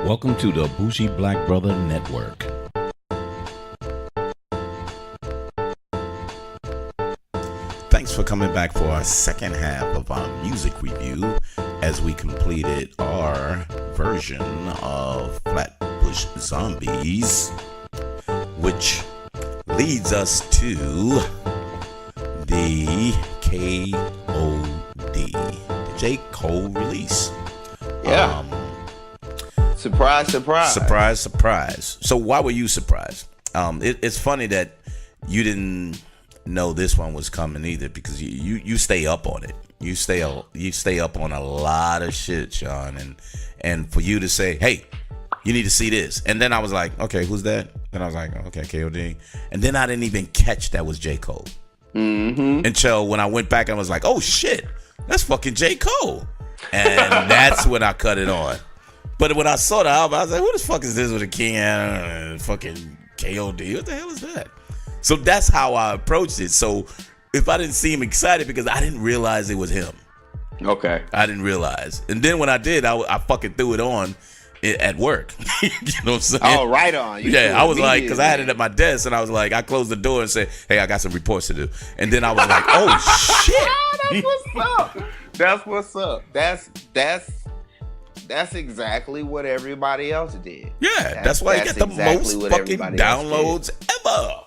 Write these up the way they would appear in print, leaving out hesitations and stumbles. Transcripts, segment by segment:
Welcome to the Bougie Black Brother Network. Thanks for coming back for our second half of our music review as we completed our version of Flatbush Zombies, which leads us to the K.O.D, the J. Cole release. Yeah. Surprise, surprise. Surprise, surprise. So why were you surprised? It's funny that you didn't know this one was coming either, because you stay up on it. You stay up on a lot of shit, Sean, and for you to say, hey, you need to see this, and then I was like, okay, who's that? Then I was like, okay, K.O.D, and then I didn't even catch that was J. Cole until when I went back and was like, oh shit, that's fucking J. Cole, and that's when I cut it on. But when I saw the album, I was like, who the fuck is this with a king and fucking K.O.D? What the hell is that? So that's how I approached it. So if I didn't see him excited, because I didn't realize it was him. Okay. I didn't realize. And then when I did, I fucking threw it on at work. You know what I'm saying? Oh, right on. Yeah, I was like, because I had it at my desk, and I was like, I closed the door and said, hey, I got some reports to do. And then I was like, oh, shit. That's what's up. That's exactly what everybody else did. Yeah, that's why you get the most fucking downloads ever.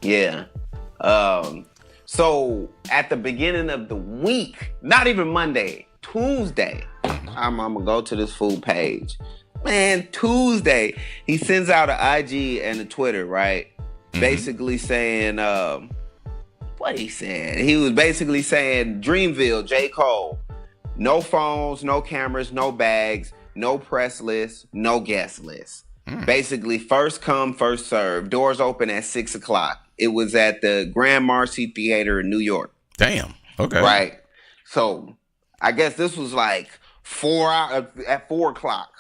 Yeah. So at the beginning of the week, not even Monday, Tuesday, I'm gonna go to this fool page. Man, Tuesday, he sends out an IG and a Twitter, right? Basically saying, what he said? He was basically saying, Dreamville, J. Cole, no phones, no cameras, no bags, no press list, no guest list. Basically, first come, first serve. Doors open at 6 o'clock. It was at the Grand Marcy Theater in New York. Damn. Okay. Right. So I guess this was like 4 hours at 4 o'clock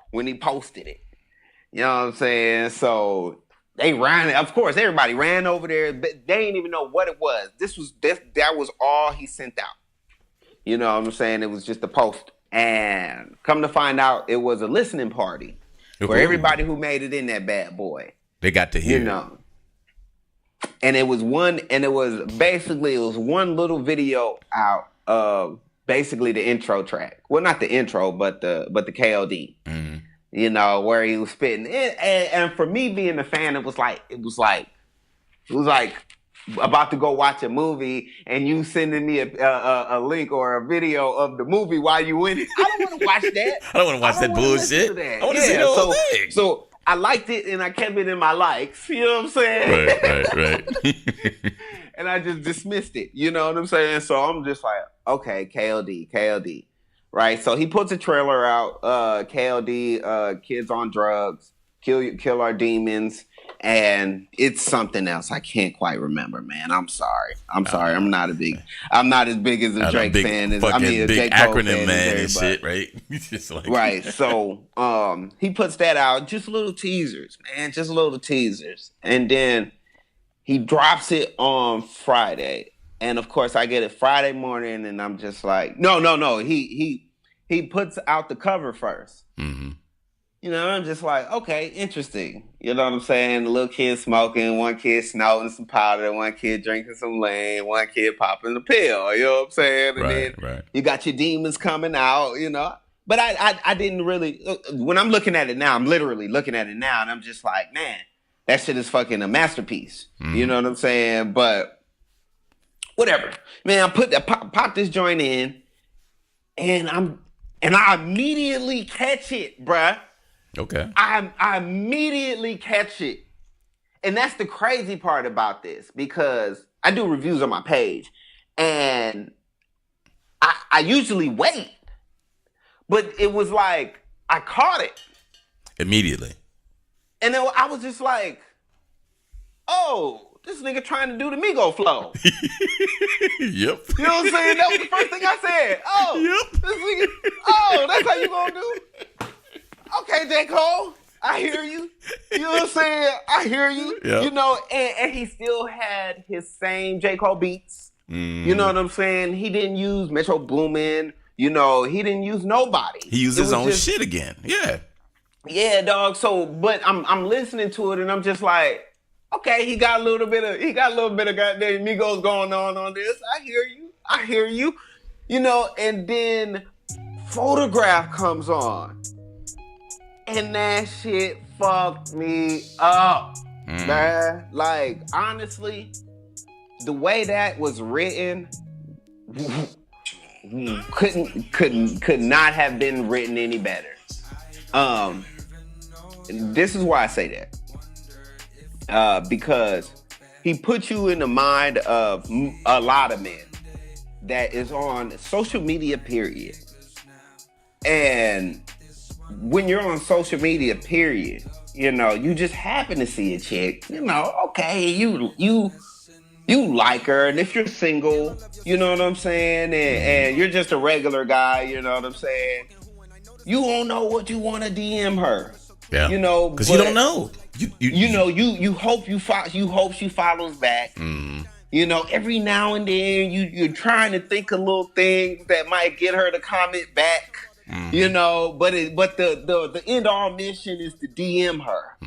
when he posted it. You know what I'm saying? So they ran. Of course, everybody ran over there, but they didn't even know what it was. That was all he sent out. You know what I'm saying? It was just a post. And come to find out, it was a listening party for everybody who made it in that bad boy. They got to hear. You know. And it was one little video out of basically the intro track. Well, not the intro, but the K.O.D. You know, where he was spitting. And for me being a fan, it was like about to go watch a movie and you sending me a link or a video of the movie while you in it. I don't want to watch that. I don't want to watch that bullshit. That. I want to see the whole thing. So I liked it and I kept it in my likes. You know what I'm saying? Right. And I just dismissed it. You know what I'm saying? So I'm just like, okay, K.O.D. Right? So he puts a trailer out, K.O.D, Kids on Drugs, Kill Our Demons. And it's something else I can't quite remember, man. I'm sorry. I'm not as big as a Drake fan as a J. Cole acronym fan and shit, right? Just like right. So he puts that out, just little teasers, man, just little teasers, and then he drops it on Friday, and of course I get it Friday morning, and I'm just like, no. He puts out the cover first. You know, I'm just like, okay, interesting. You know what I'm saying? The little kid smoking, one kid snorting some powder, one kid drinking some lean, one kid popping the pill. You know what I'm saying? And then you got your demons coming out, you know. But I didn't really, when I'm looking at it now, I'm literally looking at it now, and I'm just like, man, that shit is fucking a masterpiece. You know what I'm saying? But whatever. Man, I pop this joint in, and I immediately catch it, bruh. Okay. I immediately catch it. And that's the crazy part about this, because I do reviews on my page and I usually wait. But it was like I caught it immediately. And then I was just like, oh, this nigga trying to do the Migo flow. Yep. You know what I'm saying? That was the first thing I said. Oh, yep. This nigga, oh, that's how you gonna do? Okay, J. Cole, I hear you. You know what I'm saying? I hear you. Yep. You know, and he still had his same J. Cole beats. You know what I'm saying? He didn't use Metro Boomin. You know, he didn't use nobody. He used his own shit again. Yeah. Yeah, dog. So, but I'm listening to it and I'm just like, okay, he got a little bit of goddamn Migos going on this. I hear you. You know, and then Photograph comes on. And that shit fucked me up. Man. Like, honestly, the way that was written could not have been written any better. This is why I say that. Because he put you in the mind of a lot of men that is on social media, period. And when you're on social media, period, you know, you just happen to see a chick, you know, okay, you like her, and if you're single, you know what I'm saying, and you're just a regular guy, you know what I'm saying, you won't know what you want to DM her. Yeah. You know, because you don't know. You hope she follows back. You know, every now and then you're trying to think of little things that might get her to comment back. You know, but the end all mission is to DM her.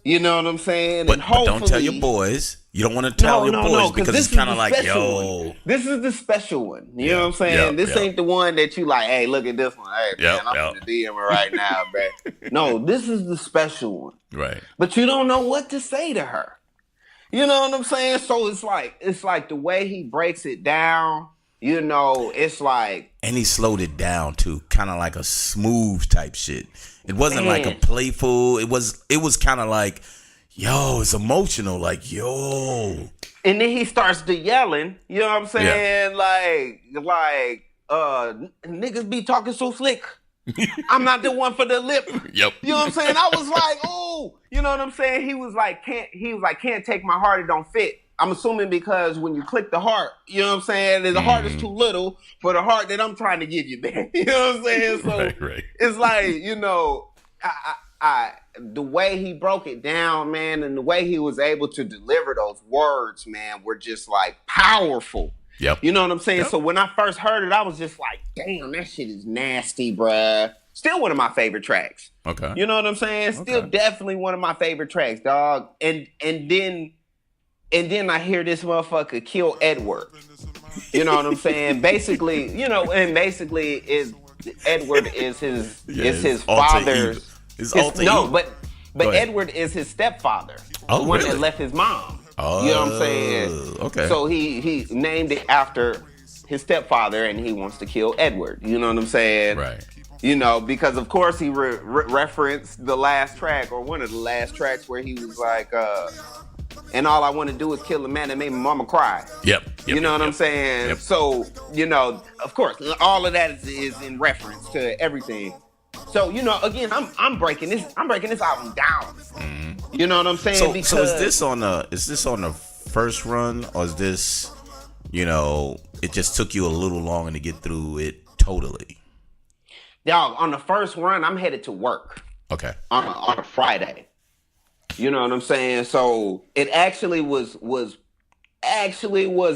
You know what I'm saying? But, and hopefully, but don't tell your boys. You don't want to tell your boys because it's kind of like, yo. One. This is the special one. You know what I'm saying? This ain't the one that you like, hey, look at this one. Hey, man, I'm going to DM her right now, bro. No, this is the special one. Right. But you don't know what to say to her. You know what I'm saying? So it's like the way he breaks it down, you know, it's like. And he slowed it down too, kind of like a smooth type shit. It wasn't like a playful. It was kind of like, yo, it's emotional, like, yo. And then he starts to yelling, you know what I'm saying? Yeah. Like, niggas be talking so slick. I'm not the one for the lip. Yep. You know what I'm saying? I was like, oh, you know what I'm saying? He was like, can't take my heart, it don't fit. I'm assuming because when you click the heart, you know what I'm saying? The heart is too little for the heart that I'm trying to give you, man. You know what I'm saying? So right. It's like, you know, I the way he broke it down, man, and the way he was able to deliver those words, man, were just like powerful. Yep. You know what I'm saying? Yep. So when I first heard it, I was just like, damn, that shit is nasty, bruh. Still one of my favorite tracks. Okay. You know what I'm saying? Still definitely one of my favorite tracks, dog. And then I hear this motherfucker kill Edward. You know what I'm saying? Basically, you know, and basically is Edward is his father's. But Edward is his stepfather. Oh, the one really? that left his mom. Oh, you know what I'm saying? Okay. So he named it after his stepfather, and he wants to kill Edward. You know what I'm saying? Right. You know, because of course he referenced the last track, or one of the last tracks, where he was like, and all I want to do is kill a man that made my mama cry. Yep. You know what I'm saying? Yep. So, you know, of course, all of that is in reference to everything. So, you know, again, I'm breaking this album down. Mm-hmm. You know what I'm saying? So is this on the first run, or is this, you know, it just took you a little longer to get through it totally? Dog, on the first run, I'm headed to work. Okay. On a Friday. You know what I'm saying? So it actually was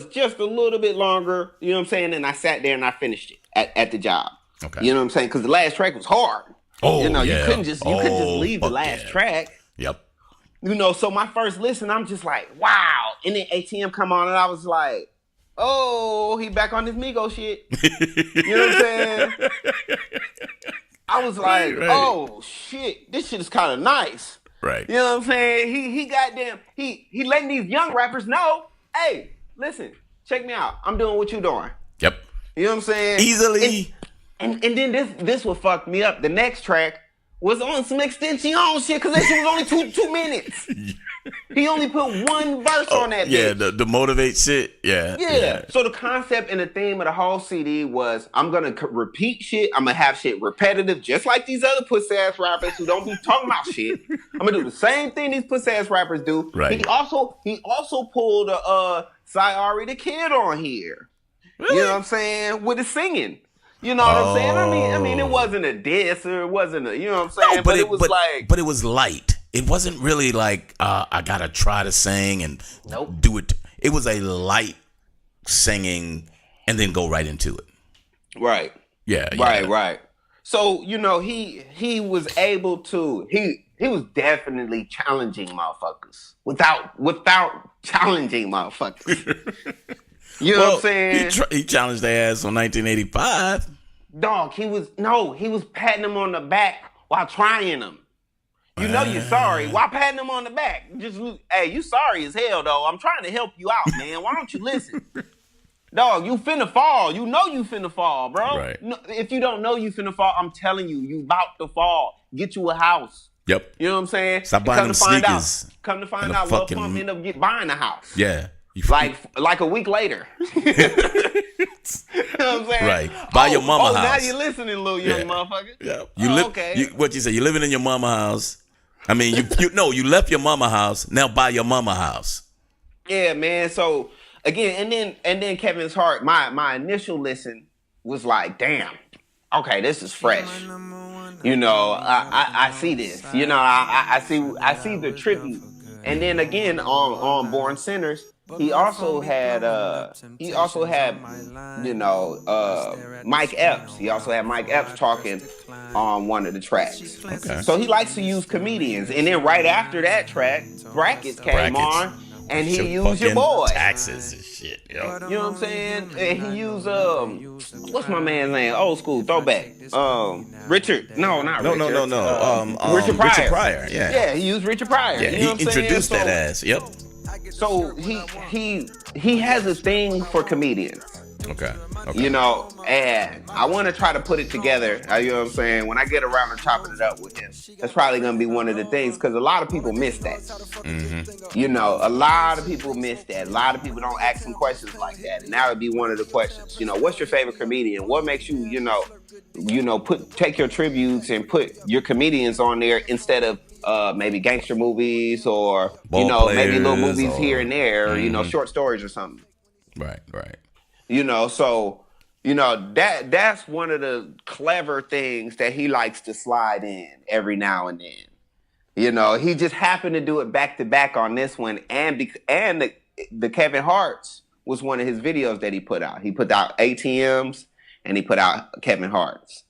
just a little bit longer. You know what I'm saying? And I sat there and I finished it at the job. Okay. You know what I'm saying? Because the last track was hard. Oh, you know, yeah. you couldn't just leave the last track. Yep. You know, so my first listen, I'm just like, wow. And then ATM come on, and I was like, oh, he back on this Migo shit. You know what I'm saying? I was like, oh shit, this shit is kind of nice. Right. You know what I'm saying? He goddamn, he letting these young rappers know, hey, listen, check me out. I'm doing what you doing. Yep. You know what I'm saying? Easily. And then this what fucked me up. The next track was on some extension shit, because that shit was only 2 minutes. He only put one verse on that bitch. Yeah, the motivate shit. Yeah. So the concept and the theme of the whole CD was, I'm going to repeat shit. I'm going to have shit repetitive, just like these other pussy-ass rappers who don't be talking about shit. I'm going to do the same thing these pussy-ass rappers do. Right. He also pulled a Cyari the Kid on here. Really? You know what I'm saying? With the singing. You know what I'm saying? I mean, it wasn't a diss, or it wasn't a, you know what I'm saying? No, but it was like... But it was light. It wasn't really like, I got to try to sing and do it. It was a light singing and then go right into it. Right. Yeah. Right. So, he was able to he was definitely challenging motherfuckers without challenging motherfuckers. You know what I'm saying? He challenged their ass on 1985. Dog, he was patting them on the back while trying them. You know you're sorry. Why patting them on the back? Just, hey, you sorry as hell, though. I'm trying to help you out, man. Why don't you listen? Dog, you finna fall. You know you finna fall, bro. Right. No, if you don't know you finna fall, I'm telling you, you about to fall. Get you a house. Yep. You know what I'm saying? Stop buying them sneakers. Come to find out, Lil Pump end up buying a house. Yeah. Like a week later. You know what I'm saying? Right. Buy your mama house. Now you're listening, little young motherfucker. Yeah. Okay. What you say? You're living in your mama house. I mean, you left your mama house. Now buy your mama house. Yeah, man. So again, and then Kevin's Hart. My initial listen was like, damn. Okay, this is fresh. I see this. I see the tribute. And then again on Born Sinners, he also had Mike Epps. He also had Mike Epps talking on one of the tracks. Okay. So he likes to use comedians. And then right after that track, Brackets came on, and he used your boy. Taxes and shit. Yo. You know what I'm saying? And he used what's my man's name? Old school throwback. Richard. No, not Richard. No. Richard Pryor. Richard Pryor. Yeah. Yeah, he used Richard Pryor. Yeah, you know he what I'm introduced saying? that ass. Yep. So he has a thing for comedians. Okay. And I want to try to put it together. You know what I'm saying? When I get around to chopping it up with him, that's probably going to be one of the things, because a lot of people miss that. Mm-hmm. A lot of people miss that. A lot of people don't ask some questions like that, and that would be one of the questions. What's your favorite comedian? What makes you, take your tributes and put your comedians on there instead of maybe gangster movies or maybe little movies here and there, or short stories or something. Right. That's one of the clever things that he likes to slide in every now and then. He just happened to do it back to back on this one, and the Kevin Hart's was one of his videos that he put out. He put out ATMs and he put out Kevin Hart's.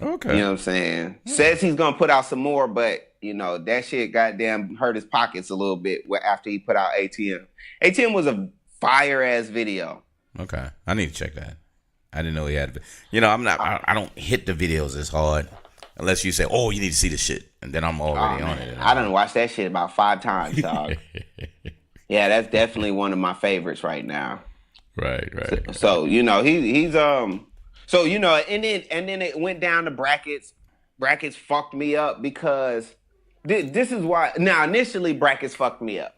Okay. You know what I'm saying? Says he's gonna put out some more, but that shit goddamn hurt his pockets a little bit after he put out ATM. ATM was a fire ass video. Okay, I need to check that. I didn't know he had. I don't hit the videos as hard unless you say, "Oh, you need to see the shit," and then I'm already on it. I done watched that shit about 5 times, dog. Yeah, that's definitely one of my favorites right now. Right. So he's So and then it went down to brackets. Brackets fucked me up because this is why. Now initially brackets fucked me up,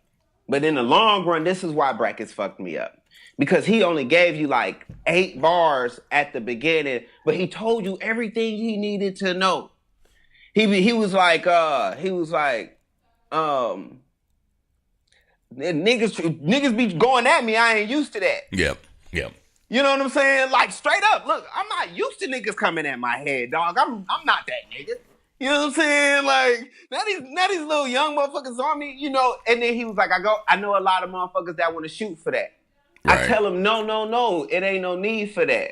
but in the long run, this is why brackets fucked me up. Because he only gave you like 8 bars at the beginning, but he told you everything he needed to know. He was like niggas be going at me. I ain't used to that. Yep. You know what I'm saying? Like straight up, look, I'm not used to niggas coming at my head, dog. I'm not that nigga. You know what I'm saying? Like now these little young motherfuckers on me, And then he was like, I know a lot of motherfuckers that want to shoot for that. Right. I tell them, no, it ain't no need for that.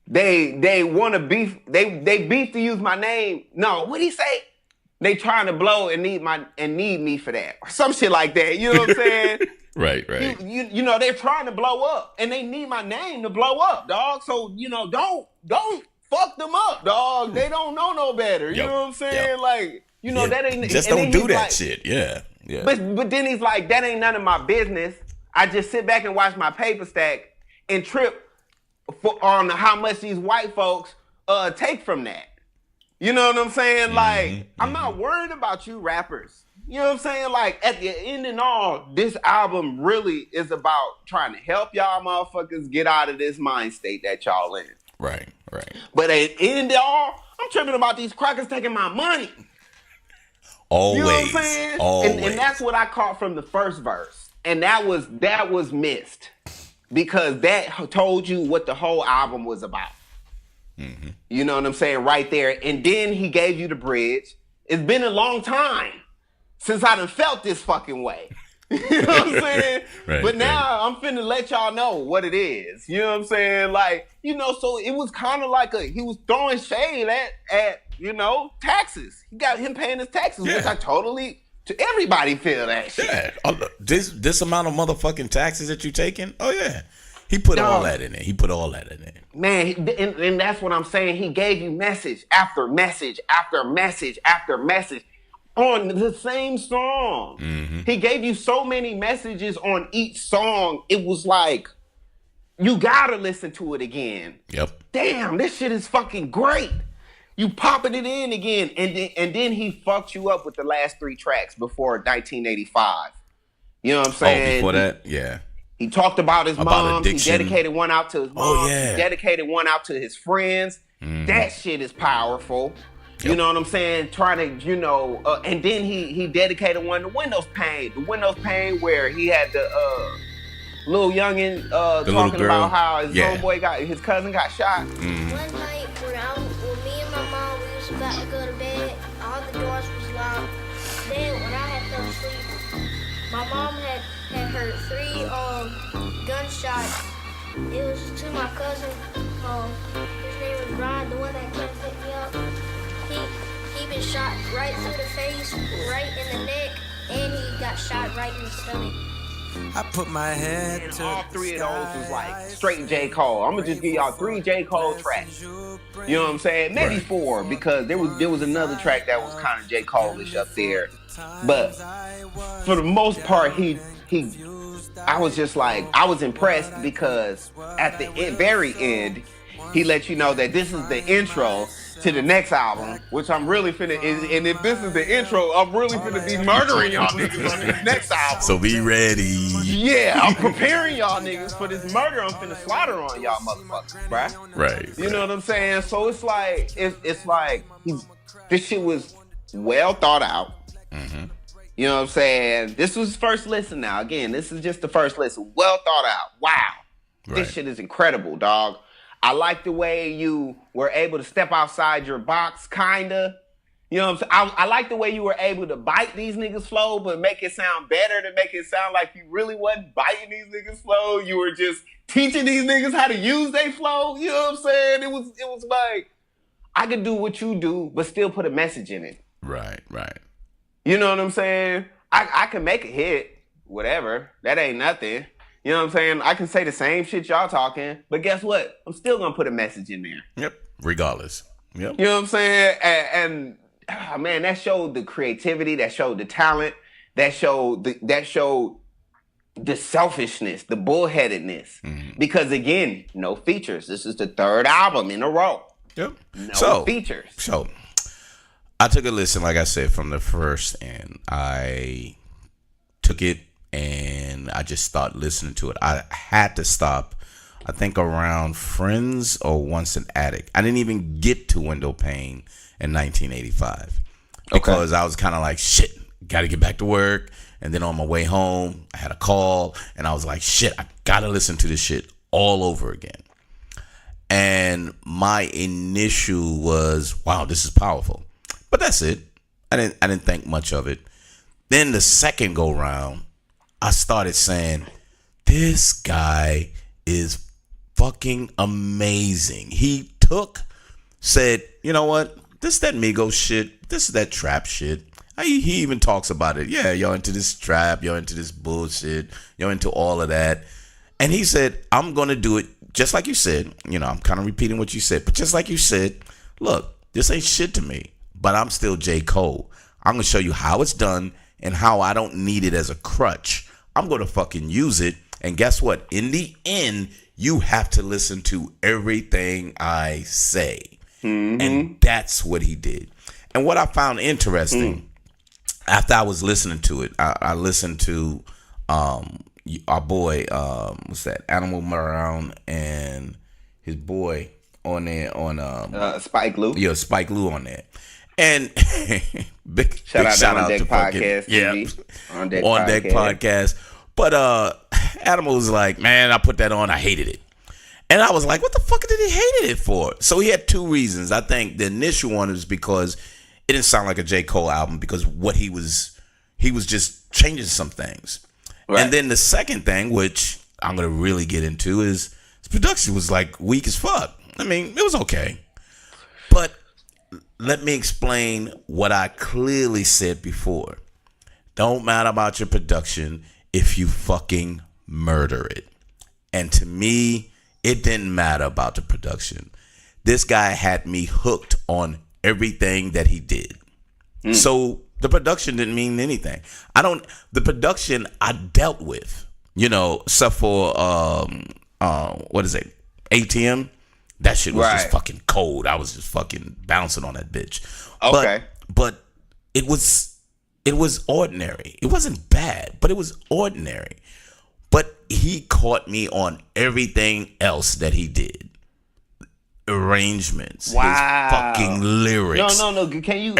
They want to beef. They beef to use my name. No, what'd he say? They trying to blow and need me for that, or some shit like that. You know what I'm saying? Right. They're trying to blow up, and they need my name to blow up, dog. So don't fuck them up, dog. They don't know no better. You know what I'm saying? Like, that ain't just don't do that shit. Yeah. But then he's like, that ain't none of my business. I just sit back and watch my paper stack and trip on how much these white folks take from that. You know what I'm saying? Like, I'm not worried about you rappers. You know what I'm saying? Like, at the end and all, this album really is about trying to help y'all motherfuckers get out of this mind state that y'all in. Right. But at the end of all, I'm tripping about these crackers taking my money. Always. You know what I'm saying? Always. And that's what I caught from the first verse. And that was missed because that told you what the whole album was about. Mm-hmm. You know what I'm saying? Right there. And then he gave you the bridge. It's been a long time since I done felt this fucking way. You know what I'm saying? Right, but now I'm finna let y'all know what it is. You know what I'm saying? Like, so it was kind of like he was throwing shade at taxes. He got him paying his taxes, which I totally, to everybody feel that shit. Yeah. This amount of motherfucking taxes that you taking? Oh, yeah. He put all that in there. Man, and that's what I'm saying. He gave you message after message after message after message on the same song. Mm-hmm. He gave you so many messages on each song. It was like, you gotta listen to it again. Yep. Damn, this shit is fucking great. You popping it in again. And then he fucked you up with the last 3 tracks before 1985. You know what I'm saying? Oh, before that? Yeah. He talked about his mom. He dedicated one out to his mom. Oh, yeah. He dedicated one out to his friends. Mm-hmm. That shit is powerful. Yep. You know what I'm saying? Trying to, and then he dedicated one to Windows Pane. The Windows Pane where he had the little youngin talking about how his homeboy his cousin got shot. Mm-hmm. One night when me and my mom we was about to go to bed, all the doors was locked. Then when I had fell asleep, my mom had heard 3 gunshots. It was to my cousin. His name was Ryan, the one that came to pick me up. He been shot right through the face, right in the neck, and he got shot right in the stomach. I put my head to all 3 of those was like straight J. Cole. I'm gonna just give y'all 3 J. Cole tracks. You know what I'm saying? Maybe 4, because there was another track that was kind of J. Cole-ish up there. But for the most part, I was just like, I was impressed because at the very end, he let you know that this is the intro to the next album, which I'm really finna, and if this is the intro, I'm really finna be murdering y'all niggas on this next album. So be ready. Yeah, I'm preparing y'all niggas for this murder I'm finna slaughter on y'all motherfuckers, bruh. Right. You know what I'm saying? So it's like, this shit was well thought out. Mm-hmm. You know what I'm saying? This was first listen now. Again, this is just the first listen. Well thought out. Wow. Right. This shit is incredible, dog. I like the way you were able to step outside your box, kinda. You know what I'm saying? I like the way you were able to bite these niggas' flow, but make it sound better, to make it sound like you really wasn't biting these niggas' flow. You were just teaching these niggas how to use their flow. You know what I'm saying? It was like, I could do what you do, but still put a message in it. Right. You know what I'm saying? I can make a hit, whatever. That ain't nothing. You know what I'm saying? I can say the same shit y'all talking, but guess what? I'm still gonna put a message in there. Yep. Regardless. Yep. You know what I'm saying? And man, that showed the creativity, that showed the talent, that showed the selfishness, the bullheadedness. Mm-hmm. Because again, no features. This is the 3rd album in a row. Yep. No features. So I took a listen, like I said, from the first, and I took it and I just started listening to it. I had to stop, I think, around Friends or Once an Addict. I didn't even get to Window Pane in 1985 because I was kind of like, shit, got to get back to work. And then on my way home, I had a call and I was like, shit, I got to listen to this shit all over again. And my initial was, wow, this is powerful. But that's it. I didn't think much of it. Then the second go round, I started saying, this guy is fucking amazing. He said, you know what? This is that Migos shit. This is that trap shit. He even talks about it. Yeah, you're into this trap. You're into this bullshit. You're into all of that. And he said, I'm going to do it just like you said. You know, I'm kind of repeating what you said. But just like you said, look, this ain't shit to me. But I'm still J. Cole. I'm going to show you how it's done and how I don't need it as a crutch. I'm going to fucking use it. And guess what? In the end, you have to listen to everything I say. Mm-hmm. And that's what he did. And what I found interesting, after I was listening to it, I listened to our boy, what's that? Animal Brown and his boy on there on Spike Lee. Yeah, Spike Lee on there. And big shout out to podcast, On Deck Podcast. But Animal was like, man, I put that on, I hated it. And I was like, what the fuck did he hate it for? So he had 2 reasons. I think the initial one is because it didn't sound like a J. Cole album because what he was just changing some things. Right. And then the second thing, which I'm gonna really get into, is his production was like weak as fuck. I mean, it was okay, but let me explain what I clearly said before. Don't matter about your production if you fucking murder it. And to me, it didn't matter about the production. This guy had me hooked on everything that he did. So the production didn't mean anything. The production I dealt with, except for what is it? ATM. That shit was just fucking cold. I was just fucking bouncing on that bitch. Okay. But it was ordinary. It wasn't bad, but it was ordinary. But he caught me on everything else that he did. Arrangements, his fucking lyrics. No. Can you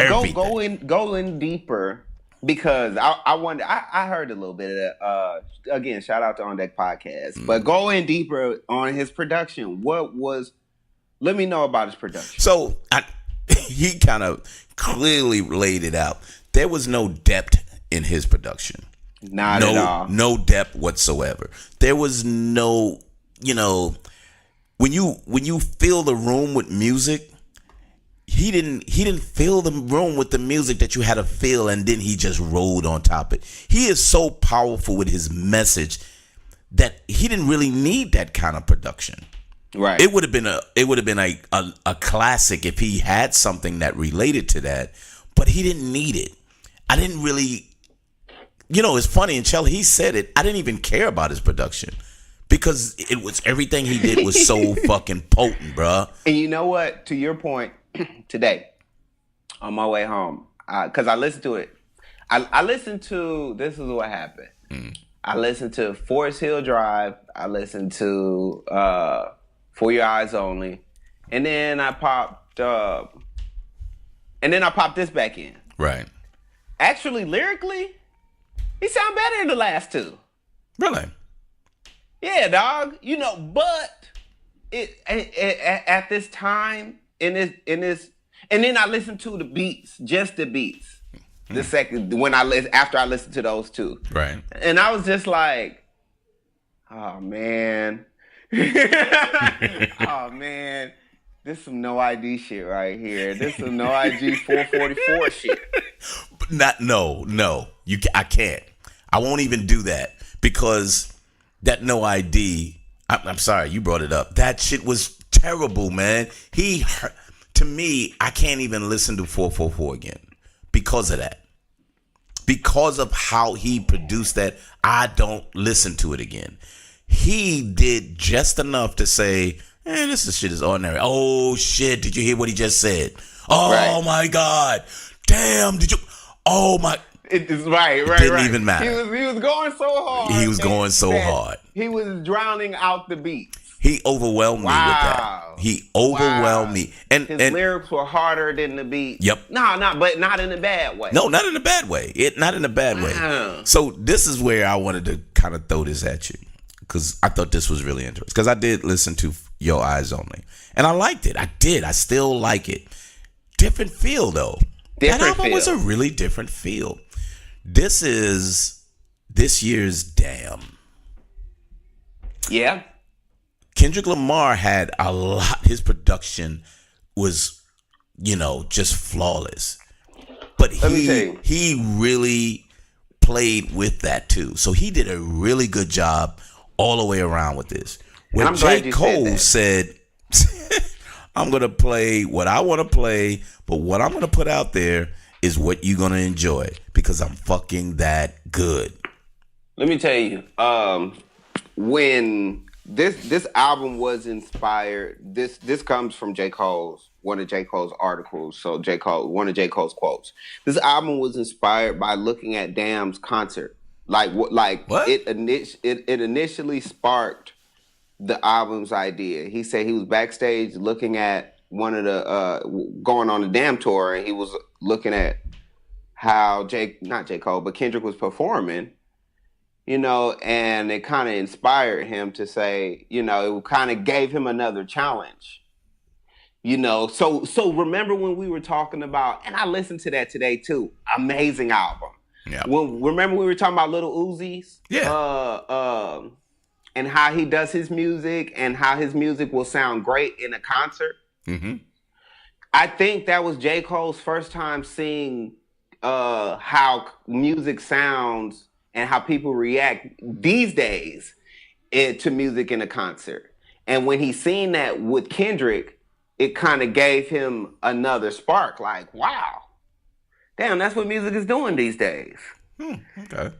go in deeper? Because I wonder. I heard a little bit of that. Again, shout out to On Deck Podcast. But go in deeper on his production. Let me know about his production. So he kind of clearly laid it out. There was no depth in his production. Not at all. No depth whatsoever. There was no, when you fill the room with music, he didn't fill the room with the music that you had to fill, and then he just rolled on top of it. He is so powerful with his message that he didn't really need that kind of production. Right. It would have been a classic if he had something that related to that, but he didn't need it. I didn't really, it's funny, and Chell, he said it. I didn't even care about his production because it was everything he did was so fucking potent, bruh. And you know what? To your point, today on my way home, because I listened to it. I listened to. This is what happened. I listened to Forest Hill Drive. I listened to For Your Eyes Only, and then I popped this back in. Right. Actually, lyrically, he sound better than the last two. Really? Yeah, dog. But at this time in this, and then I listened to the beats, just the beats. The second after I listened to those two, right, and I was just like, oh man, oh man. This some no ID shit right here. This some no IG 444 shit. No. I can't. I won't even do that because that no ID. I'm sorry, you brought it up. That shit was terrible, man. To me, I can't even listen to 444 again because of that. Because of how he produced that, I don't listen to it again. He did just enough to say, this shit is ordinary. Oh, shit. Did you hear what he just said? Oh, my God. Damn. Did you? Oh, my. It is right. It didn't even matter. He was going so hard. He was going so hard. He was drowning out the beats. He overwhelmed me with that. He overwhelmed me. And his lyrics were harder than the beat. Yep. But not in a bad way. No, not in a bad way. Not in a bad way. So this is where I wanted to kind of throw this at you. Because I thought this was really interesting. Because I did listen to Your Eyes Only. And I liked it. I did. I still like it. Different feel, though. That album was a really different feel. This is this year's Damn. Yeah. Kendrick Lamar had a lot. His production was, just flawless. But he really played with that, too. So he did a really good job all the way around with this. When J. Cole said, I'm going to play what I want to play, but what I'm going to put out there is what you're going to enjoy because I'm fucking that good. Let me tell you, when this album was inspired, this comes from one of J. Cole's articles. So one of J. Cole's quotes. This album was inspired by looking at Damn's concert. What? It initially sparked the album's idea. He said he was backstage looking at one of the going on the Damn tour, and he was looking at how not J. Cole, but Kendrick was performing, and it kind of inspired him to say, it kind of gave him another challenge. So remember when we were talking about, and I listened to that today too, amazing album. Yeah. Remember we were talking about Little Uzi's? Yeah. And how he does his music and how his music will sound great in a concert. Mm-hmm. I think that was J. Cole's first time seeing how music sounds and how people react these days to music in a concert. And when he seen that with Kendrick, it kind of gave him another spark. Like, wow, damn, that's what music is doing these days. Okay.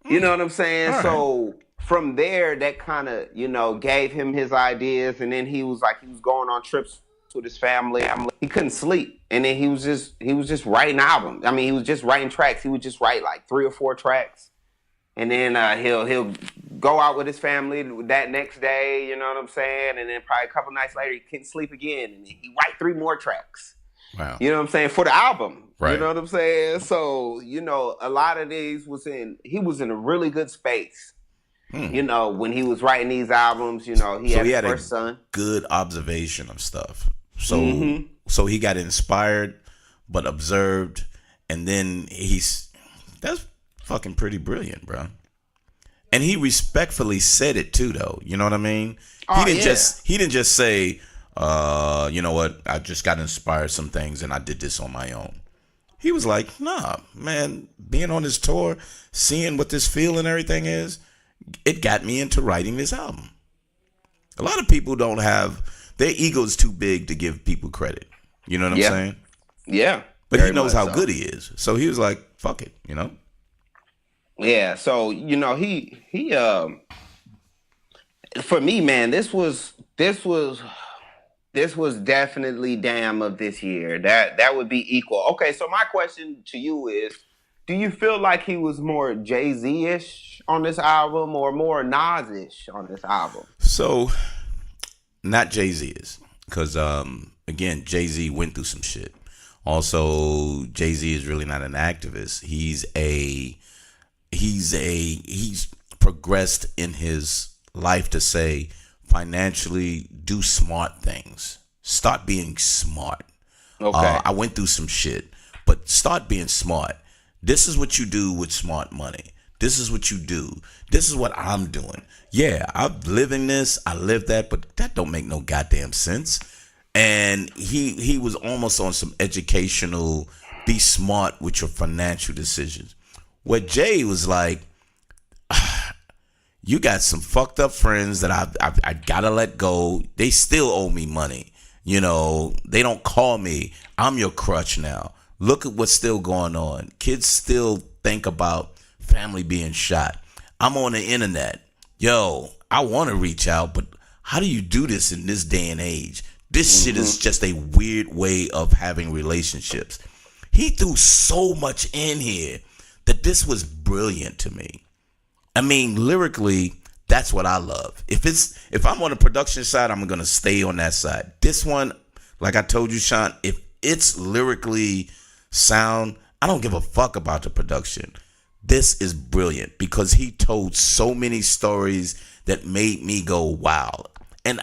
You know what I'm saying? All So right. from there, that kind of, gave him his ideas. And then he was going on trips with his family. He couldn't sleep. And then he was just writing albums. I mean, he was just writing tracks. He would just write like 3 or 4 tracks. And then he'll go out with his family that next day, you know what I'm saying? And then probably a couple nights later, he couldn't sleep again. And then he write 3 more tracks. Wow. You know what I'm saying? For the album. Right. You know what I'm saying? So, a lot of these he was in a really good space. When he was writing these albums, he had his first son. Good observation of stuff. So so he got inspired but observed, and then that's fucking pretty brilliant, bro. And he respectfully said it too, though. You know what I mean? He didn't just say, you know what, I just got inspired some things and I did this on my own. He was like, nah, man, being on this tour, seeing what this feel and everything is, it got me into writing this album. A lot of people don't have, their ego is too big to give people credit. You know what I'm saying? Yeah. But he knows how good he is. So he was like, fuck it, Yeah, so he for me, man, this was definitely Damn of this year. That would be equal. Okay, so my question to you is, do you feel like he was more Jay-Z-ish on this album or more Nas-ish on this album? So, not Jay-Z is, because again, Jay-Z went through some shit. Also, Jay-Z is really not an activist. He's progressed in his life to say, financially, do smart things. Start being smart. Okay. I went through some shit, but start being smart. This is what you do with smart money. This is what you do. This is what I'm doing. Yeah, I'm living this. I live that, but that don't make no goddamn sense. And he was almost on some educational, be smart with your financial decisions. Where Jay was like, you got some fucked up friends that I gotta let go. They still owe me money. They don't call me. I'm your crutch now. Look at what's still going on. Kids still think about family being shot. I'm on the internet. Yo, I want to reach out, but how do you do this in this day and age? This shit is just a weird way of having relationships. He threw so much in here that this was brilliant to me. I mean, lyrically, that's what I love. If I'm on the production side, I'm going to stay on that side. This one, like I told you, Sean, if it's lyrically sound, I don't give a fuck about the production. This is brilliant because he told so many stories that made me go, wow. And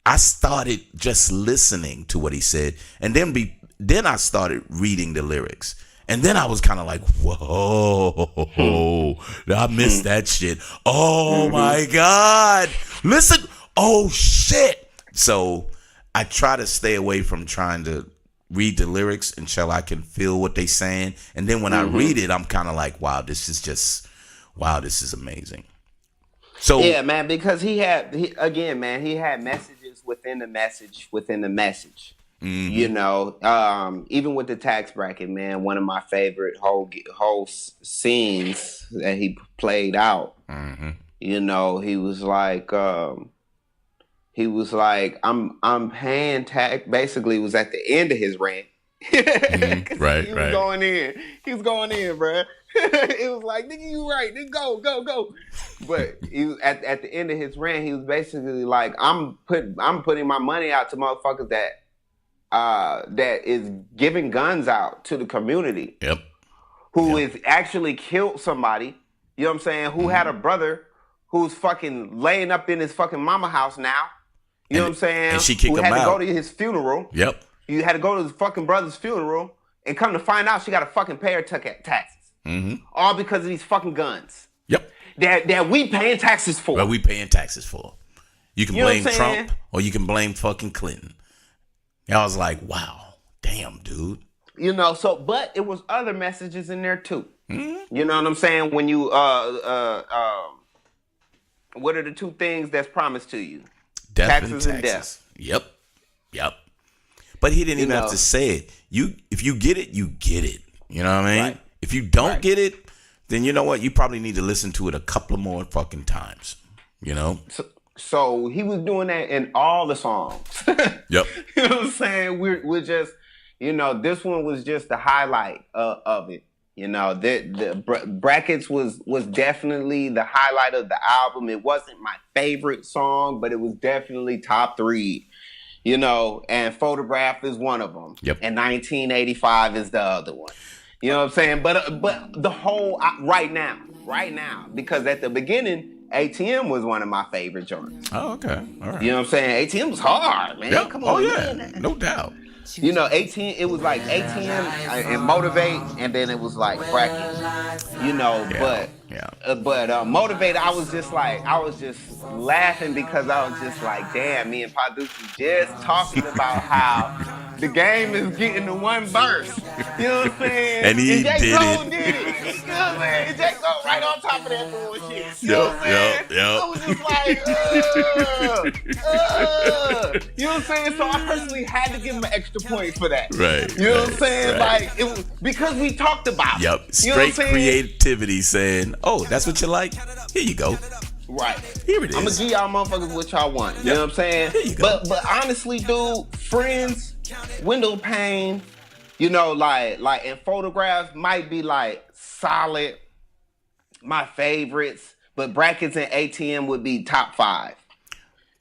I started just listening to what he said, and then I started reading the lyrics. And then I was kind of like, whoa, I missed that shit. Oh my God. Listen. Oh shit. So I try to stay away from trying to read the lyrics until I can feel what they're saying. And then when I read it, I'm kind of like, wow, this is amazing. So yeah, man, because he had messages within the message within the message. Even with the tax bracket, man, one of my favorite whole scenes that he played out. He was like, I'm paying tax. Basically, it was at the end of his rant. Right. He was going in. He was going in, bruh. It was like, nigga, you right. Nigga, go. But he was at the end of his rant, he was basically like, I'm putting my money out to motherfuckers that is giving guns out to the community. Yep. Who is actually killed somebody. You know what I'm saying? Who had a brother who's fucking laying up in his fucking mama house now. You know what I'm saying? And she kicked him out. Who had to go to his funeral. Yep. You had to go to his fucking brother's funeral and come to find out she got to fucking pay her taxes. All because of these fucking guns. Yep. That we paying taxes for. Well, we paying taxes for. You can blame what I'm saying? Trump or you can blame fucking Clinton. And I was like, wow, damn, dude. But it was other messages in there too. You know what I'm saying? When you what are the two things that's promised to you? Taxes and death. Yep. But he didn't even have to say it. If you get it, you get it. You know what I mean? Right. If you don't get it, then you know what? You probably need to listen to it a couple of more fucking times. You know? So he was doing that in all the songs. Yep. You know what I'm saying? We're just, this one was just the highlight of it. The Brackets was definitely the highlight of the album. It wasn't my favorite song, but it was definitely top 3. And Photograph is one of them. Yep. And 1985 is the other one. You know what I'm saying? But the whole right now, because at the beginning, ATM was one of my favorite joints. Oh, okay. All right. You know what I'm saying? ATM was hard, man. Yep. Come on, man. No doubt. 18, it was like ATM and Motivate, and then it was like Bracket. But Motivate, I was just laughing because I was just like, damn, me and Paducci just talking about how the game is getting to one verse. You know what I'm saying? And he J. did Cole it. did it. You know what I'm saying? J. Cole right on top of that bullshit. You know what I'm saying? Yep. I was just like, you know what I'm saying? So I personally had to give him an extra point for that. Right. You know what I'm saying? Right. Like, it was because we talked about it. Yep. You know what I'm Straight saying? creativity saying, oh, that's what you like? Here you go. Right. Here it is. I'm gonna give y'all motherfuckers what y'all want. You know what I'm saying? Here you go. But honestly, dude, Friends, Window Pane, and Photographs might be like solid, my favorites, but Brackets and ATM would be top 5.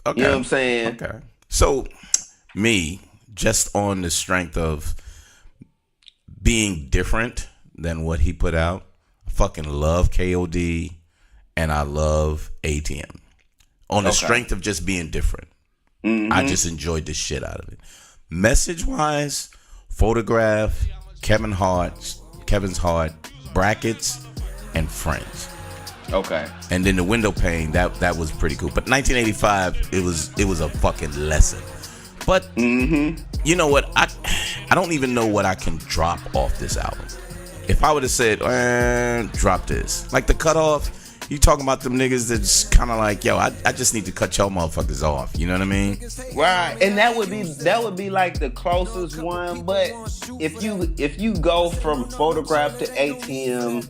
Okay. You know what I'm saying? Okay. So, me, just on the strength of being different than what he put out, I fucking love K.O.D. and I love ATM. On the strength of just being different. I just enjoyed the shit out of it. Message-wise, Photograph, Kevin's Heart, Brackets, and Friends. Okay. And then the Window Pane, that was pretty cool. But 1985, it was a fucking lesson. But you know what? I don't even know what I can drop off this album. If I would have said, drop this, like the cutoff, you talking about them niggas that's kind of like, yo, I just need to cut your motherfuckers off. You know what I mean? Right. And that would be like the closest one. But if you go from Photograph to ATM,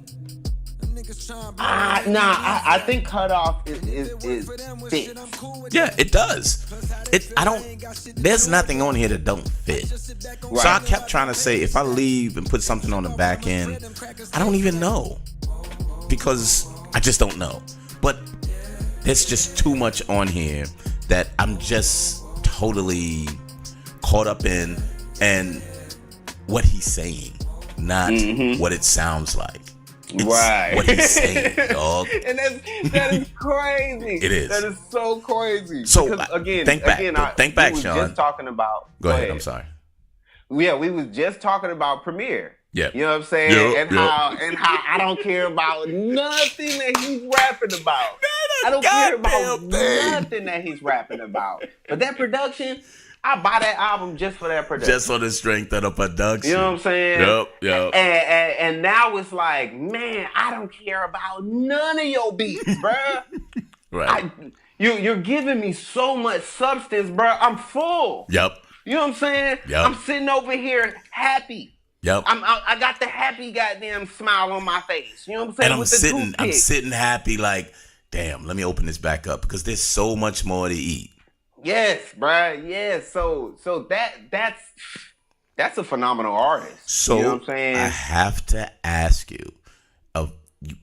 I think cutoff is fit. Yeah, it does. There's nothing on here that don't fit. Right. So I kept trying to say, if I leave and put something on the back end, I don't even know. Because I just don't know. But there's just too much on here that I'm just totally caught up in, and what he's saying, not what it sounds like. It's right. what he's saying, dog. And that is crazy. It is. That is so crazy. So because, again, think back, we Sean. Just talking about. Go ahead. I'm sorry. Yeah, we was just talking about Premiere. Yeah. You know what I'm saying? And how I don't care about nothing that he's rapping about. I don't care about nothing that he's rapping about. But that production, I buy that album just for that production. Just for the strength of the production. You know what I'm saying? Yep. And now it's like, man, I don't care about none of your beats, bruh. Right. You're giving me so much substance, bruh. I'm full. Yep. You know what I'm saying? Yep. I'm sitting over here happy. Yep. I got the happy goddamn smile on my face. You know what I'm saying? And I'm sitting happy like, damn, let me open this back up because there's so much more to eat. Yes, bruh. Yes. So that's a phenomenal artist. So you know what I'm saying? I have to ask you,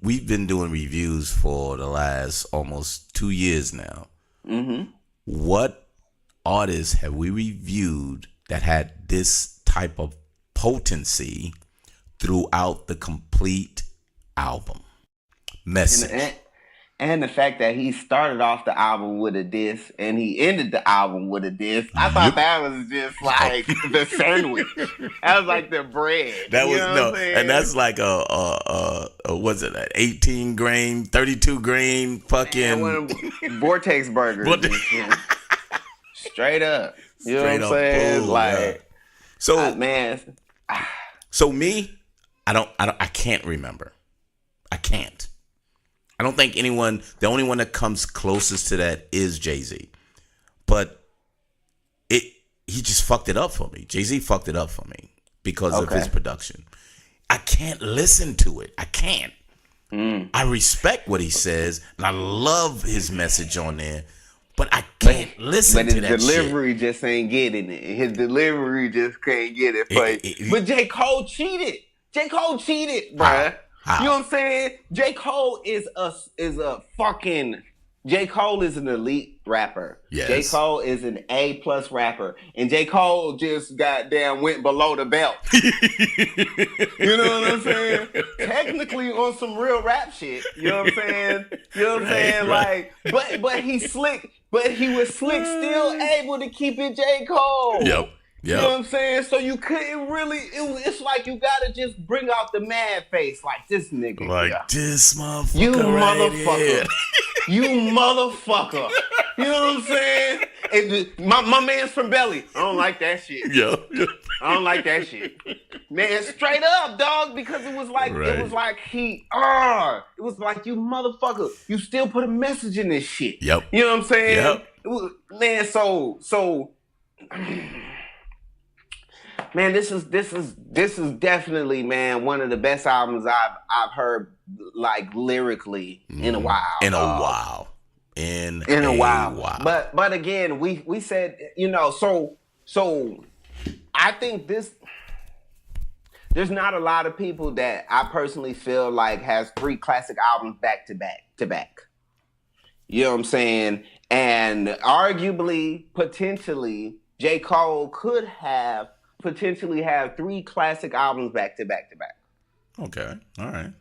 we've been doing reviews for the last almost 2 years now. Mm-hmm. What artists have we reviewed that had this type of potency throughout the complete album? Message. And the fact that he started off the album with a diss and he ended the album with a diss, I thought that was just like the sandwich. That was like the bread. That was and that's like what's it? 18 grain, 32 grain, fucking Vortex burgers. Straight up. You know what I'm saying? Food, like, so man. So me, I can't remember. I can't. I don't think anyone, the only one that comes closest to that is Jay-Z. But he just fucked it up for me. Jay-Z fucked it up for me because of his production. I can't listen to it. I can't. I respect what he says, and I love his message on there, but I can't listen to that shit. But his delivery just ain't getting it. His delivery just can't get it. But J. Cole cheated. J. Cole cheated, bruh. How? You know what I'm saying? J. Cole is a fucking... J. Cole is an elite rapper. Yes. J. Cole is an A+ rapper. And J. Cole just goddamn went below the belt. You know what I'm saying? Technically on some real rap shit. You know what I'm saying? You know what I'm saying? Right. Like, but he's slick. But he was slick, still able to keep it J. Cole. Yep. You know what I'm saying? So you couldn't really, it's like you gotta just bring out the mad face like this nigga. Like this motherfucker. You right motherfucker. Here. You motherfucker. You know what I'm saying? And my man's from Belly. I don't like that shit. Yeah. I don't like that shit. Man, straight up, dog, because it was like it was like you motherfucker. You still put a message in this shit. Yep. You know what I'm saying? Yep. It was, man, so man, this is definitely, man, one of the best albums I've heard, like, lyrically in a while. In a while. In a while. But again, we said, you know, so I think there's not a lot of people that I personally feel like has 3 classic albums back to back. You know what I'm saying? And arguably, potentially, J. Cole could have potentially have 3 classic albums back to back. Okay. All right.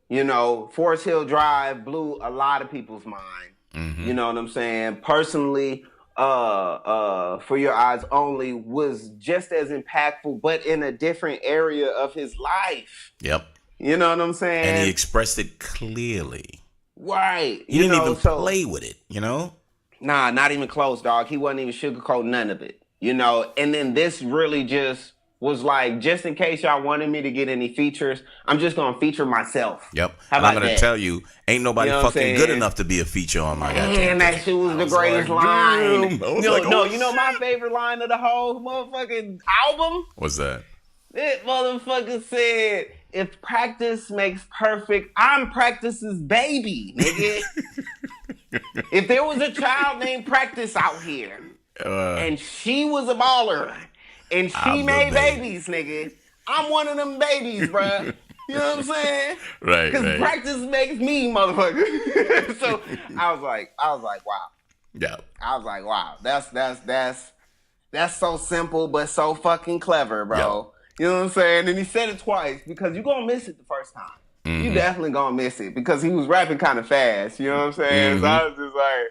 You know, Forest Hill Drive blew a lot of people's mind. Mm-hmm. You know what I'm saying? Personally, For Your Eyes Only was just as impactful, but in a different area of his life. Yep. You know what I'm saying? And he expressed it clearly. Right. He didn't even play with it, you know? Nah, not even close, dog. He wasn't even sugarcoating none of it. You know, and then this really just was like, just in case y'all wanted me to get any features, I'm just going to feature myself. Yep. How and about I'm going to tell you, ain't nobody fucking good enough to be a feature on my goddamn. Man, that shit was the greatest line. You know my favorite line of the whole motherfucking album? What's that? That motherfucker said, if practice makes perfect, I'm Practice's baby, nigga. If there was a child named Practice out here, and she was a baller, and she made babies, nigga, I'm one of them babies, bruh. You know what I'm saying? Right. Because practice makes me, motherfucker. So I was like, wow. Yeah. I was like, wow, that's so simple but so fucking clever, bro. Yep. You know what I'm saying? And he said it twice because you're gonna miss it the first time. Mm-hmm. You definitely gonna miss it because he was rapping kind of fast. You know what I'm saying? Mm-hmm. So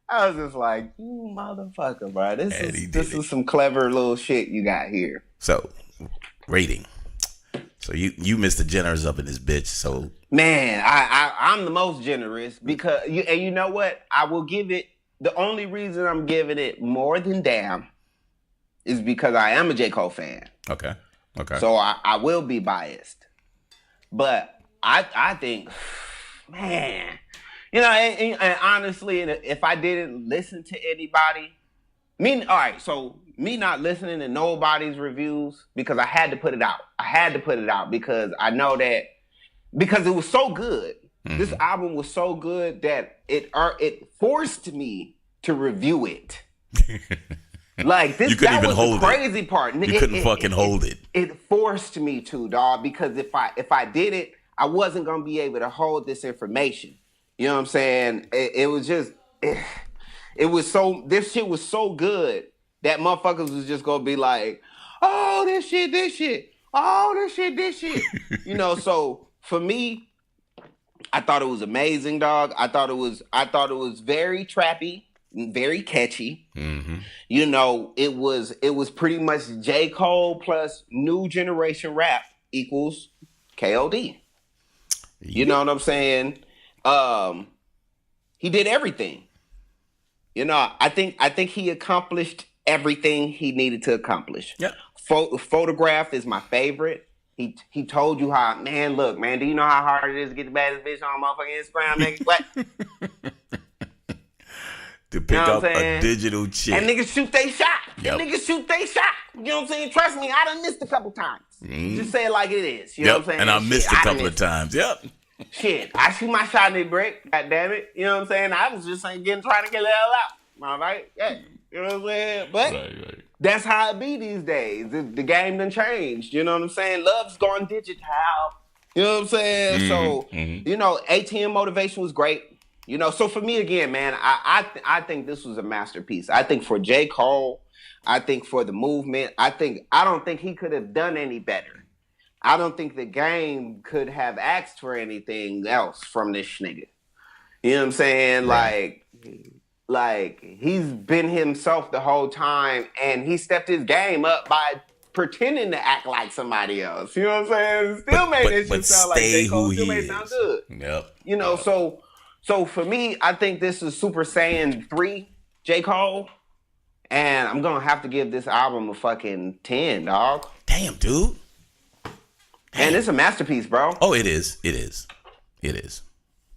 I was just like, you motherfucker, bro. This is some clever little shit you got here. So, rating. So you Mr. Generous up in this bitch. So man, I'm the most generous because and you know what? I will give it. The only reason I'm giving it more than damn is because I am a J. Cole fan. Okay. So I will be biased, but I think, man, you know, and honestly, if I didn't listen to anybody, me not listening to nobody's reviews because I had to put it out. I had to put it out because I know that because it was so good. Mm-hmm. This album was so good that it forced me to review it. Like this, that was the crazy part. You couldn't fucking hold it. It forced me to, dog, because if I did it, I wasn't gonna be able to hold this information. You know what I'm saying? It was just, it was so. This shit was so good that motherfuckers was just gonna be like, oh, this shit, oh, this shit. You know, so for me, I thought it was amazing, dog. I thought it was very trappy, very catchy. Mm-hmm. You know, it was pretty much J. Cole plus new generation rap equals K.O.D. You know what I'm saying? He did everything. You know, I think he accomplished everything he needed to accomplish. Yep. Photograph is my favorite. He told you how, man, look, man, do you know how hard it is to get the baddest bitch on motherfucking Instagram, nigga? What? To pick up a digital chick. And niggas shoot they shot. Yep. And niggas shoot they shot. You know what I'm saying? Trust me, I done missed a couple times. Just say it like it is. You know what I'm saying? And I missed a couple of times. Yep. Shit, I shoot my shot in the brick. God damn it. You know what I'm saying? I was just trying to get the hell out. All right? Yeah. You know what I'm saying? But right. That's how it be these days. The game done changed. You know what I'm saying? Love's gone digital. You know what I'm saying? So, you know, ATM Motivation was great. You know, so for me again, man, I think this was a masterpiece. I think for J. Cole, I think for the movement, I don't think he could have done any better. I don't think the game could have asked for anything else from this nigga. You know what I'm saying? Right. Like he's been himself the whole time, and he stepped his game up by pretending to act like somebody else. You know what I'm saying? Still made this shit sound like J. Cole. Still made it sound good. Yep. You know, so for me, I think this is Super Saiyan 3 J. Cole, and I'm gonna have to give this album a fucking 10, dog. Damn, dude. And it's a masterpiece, bro. Oh, it is. It is. It is.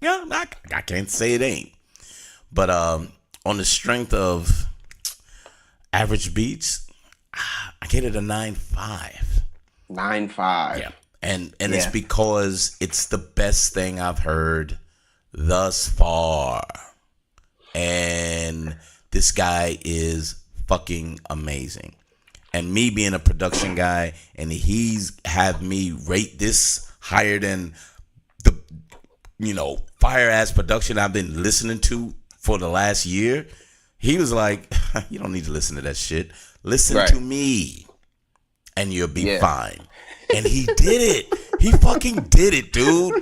Yeah, I can't say it ain't. But on the strength of average beats, I get it a 9.5. 9.5. Yeah. And it's because it's the best thing I've heard thus far. And this guy is fucking amazing. And me being a production guy, and he's have me rate this higher than the, fire ass production I've been listening to for the last year. He was like, you don't need to listen to that shit. Listen to me, and you'll be fine. And he did it. He fucking did it, dude.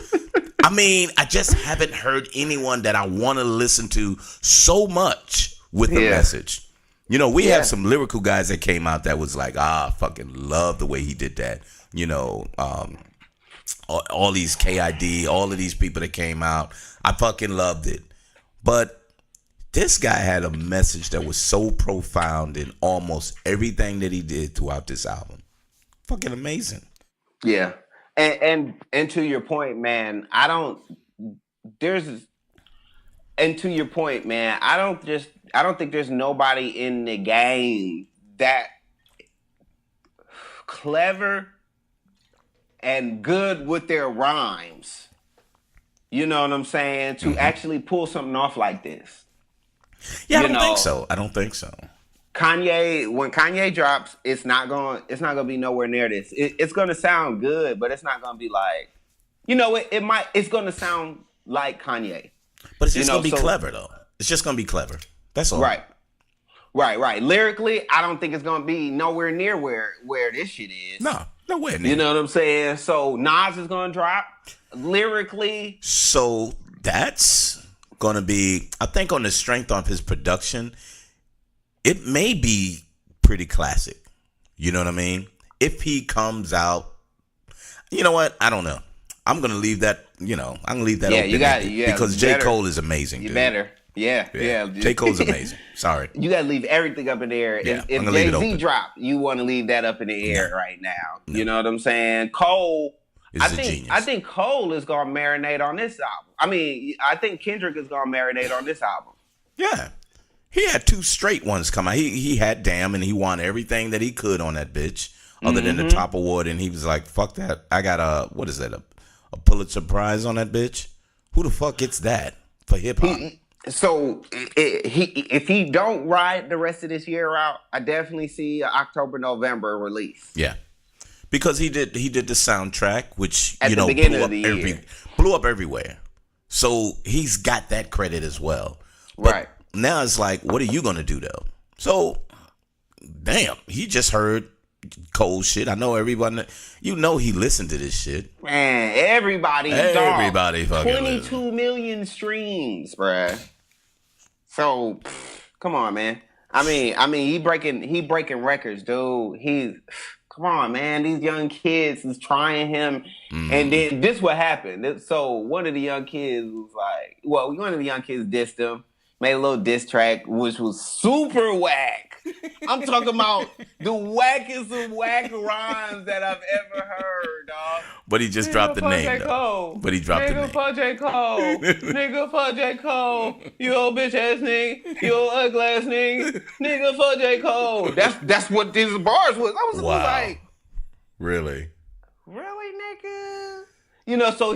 I mean, I just haven't heard anyone that I want to listen to so much with the message. You know, we have some lyrical guys that came out that was like, I fucking love the way he did that. You know, all these K.O.D, all of these people that came out, I fucking loved it. But this guy had a message that was so profound in almost everything that he did throughout this album. Fucking amazing. Yeah. And to your point, man, I don't think there's nobody in the game that clever and good with their rhymes. You know what I'm saying? To actually pull something off like this. Yeah, I don't think so. Kanye, when Kanye drops, it's not gonna be nowhere near this. It's gonna sound good, but it's not gonna be like, it's gonna sound like Kanye. But it's just gonna be clever though. It's just gonna be clever. That's all. Right. Lyrically, I don't think it's gonna be nowhere near where this shit is. No, nowhere near. You know what I'm saying? So Nas is gonna drop lyrically. So that's gonna be, I think, on the strength of his production, it may be pretty classic. You know what I mean? If he comes out, you know what? I don't know. I'm gonna leave that. I'm gonna leave that open. Because J. Cole is amazing. You better. Yeah. J. Cole's amazing. Sorry. You gotta leave everything up in the air. Yeah, if Jay-Z drop, you want to leave that up in the air right now. No. You know what I'm saying? Cole is a genius. I think Cole is gonna marinate on this album. I mean, I think Kendrick is gonna marinate on this album. Yeah. He had 2 straight ones come out. He had Damn, and he won everything that he could on that bitch, other than the top award. And he was like, "Fuck that! I got a Pulitzer Prize on that bitch. Who the fuck gets that for hip hop?" So if he don't ride the rest of this year out, I definitely see an October, November release. Yeah, because he did the soundtrack, which at the beginning of the year blew up everywhere. So he's got that credit as well. Right. Now it's like, what are you gonna do though? So, damn, he just heard cold shit. I know everyone. You know he listened to this shit. Man, everybody fucking 22 million streams, bruh. So, come on, man. I mean, he breaking records, dude. Come on, man. These young kids is trying him, and then this what happened. So one of the young kids was like, one of the young kids dissed him, made a little diss track, which was super whack. I'm talking about the wackest of whack rhymes that I've ever heard, dog. But he just dropped the name, though. But he dropped the name. Nigga fuck J. Cole. Nigga fuck J. Cole. You old bitch ass nigga. You old ugly ass nigga. Nigga fuck J. Cole. That's what these bars was. I was like, really, nigga. You know, so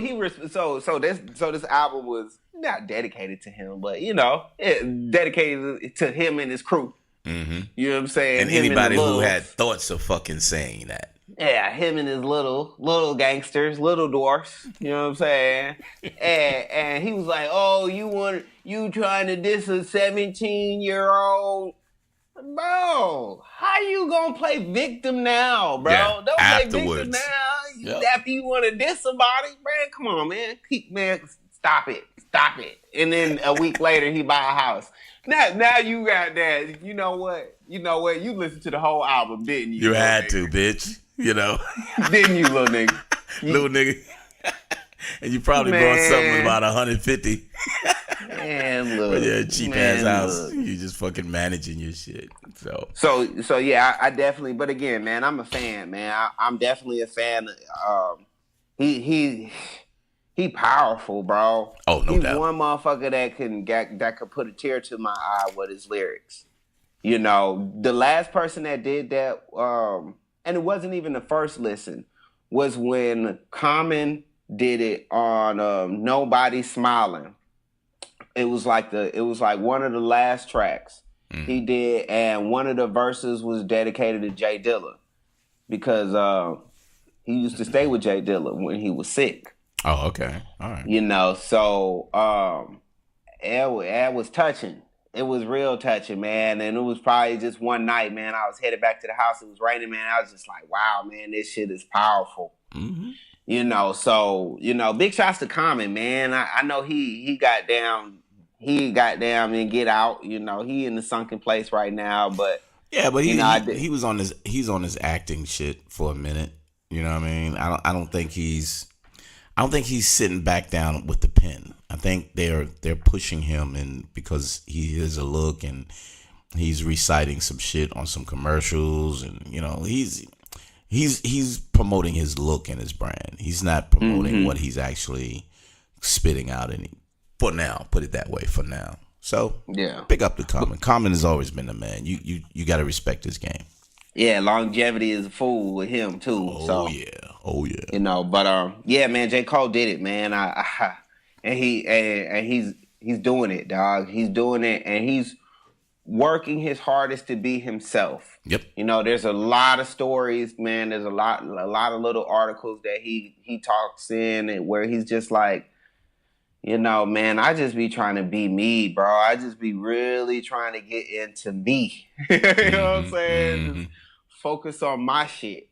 this album was not dedicated to him, but it dedicated to him and his crew. Mm-hmm. You know what I'm saying? And anybody who had thoughts of fucking saying that. Yeah, him and his little gangsters, little dwarfs. You know what I'm saying? and he was like, "Oh, you trying to diss a 17-year-old? Bro, how you gonna play victim now, bro? Yeah, Don't afterwards. play victim now. After you want to diss somebody, man, come on, man. Stop it. And then a week later, he buy a house. Now you got that. You know what? You listened to the whole album, didn't you? You had to, bitch. Didn't you, little nigga? Little nigga. And you probably bought something about 150. Man, look. But yeah, cheap ass house. You just fucking managing your shit. So yeah, I definitely. But again, man, I'm a fan, man. I'm definitely a fan. He powerful, bro. Oh, no doubt. He's one motherfucker that could put a tear to my eye with his lyrics. The last person that did that, and it wasn't even the first listen, was when Common did it on Nobody Smiling. It was like one of the last tracks he did, and one of the verses was dedicated to Jay Dilla because he used to stay with Jay Dilla when he was sick. Oh, okay. All right. So it was touching. It was real touching, man. And it was probably just one night, man. I was headed back to the house. It was raining, man. I was just like, wow, man, this shit is powerful. Mm-hmm. Big shots to Common, man. I know he got down and get out. He in the sunken place right now, but yeah, but he's on his acting shit for a minute. You know what I mean? I don't think he's sitting back down with the pen. I think they're pushing him, and because he has a look and he's reciting some shit on some commercials, and he's promoting his look and his brand. He's not promoting what he's actually spitting out. For now, put it that way. For now, so yeah, pick up the Common. Common has always been the man. You got to respect his game. Yeah, longevity is a fool with him too. Oh yeah. But yeah, man, J. Cole did it, man. He's doing it, dog. He's doing it, and he's working his hardest to be himself. Yep. There's a lot of stories, man. There's a lot of little articles that he talks in, and where he's just like, man, I just be trying to be me, bro. I just be really trying to get into me. You know what I'm saying? Just focus on my shit,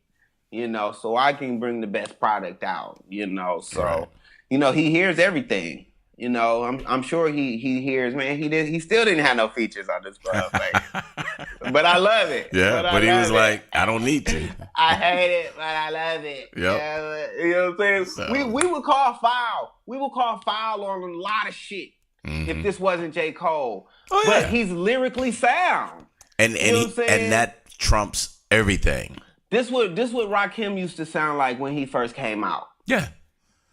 so I can bring the best product out, So, right. He hears everything. I'm sure he hears, man. He still didn't have no features on this, bro. But I love it. Yeah, but he was like, I don't need to. I hate it, but I love it. Yep. Yeah, you know what I'm saying? So. We would call foul. We would call foul on a lot of shit if this wasn't J. Cole. Oh, yeah. But he's lyrically sound. And that trumps everything. This what Rakim used to sound like when he first came out. Yeah.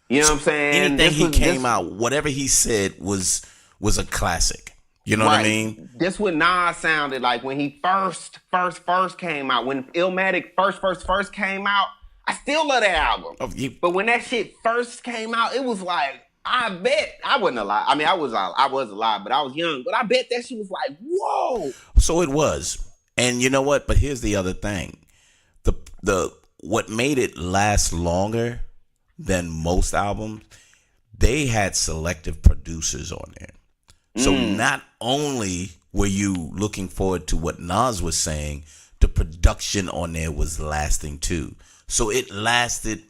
You know what I'm saying? Anything came out, whatever he said was a classic. You know what I mean? This what Nas sounded like when he first came out. When Illmatic first came out, I still love that album. But when that shit first came out, it was like, I bet I wasn't alive. I mean, I was alive, but I was young. But I bet that shit was like, whoa. So it was. And you know what? But here's the other thing. The what made it last longer than most albums, they had selective producers on there. So not only were you looking forward to what Nas was saying, the production on there was lasting too. So it lasted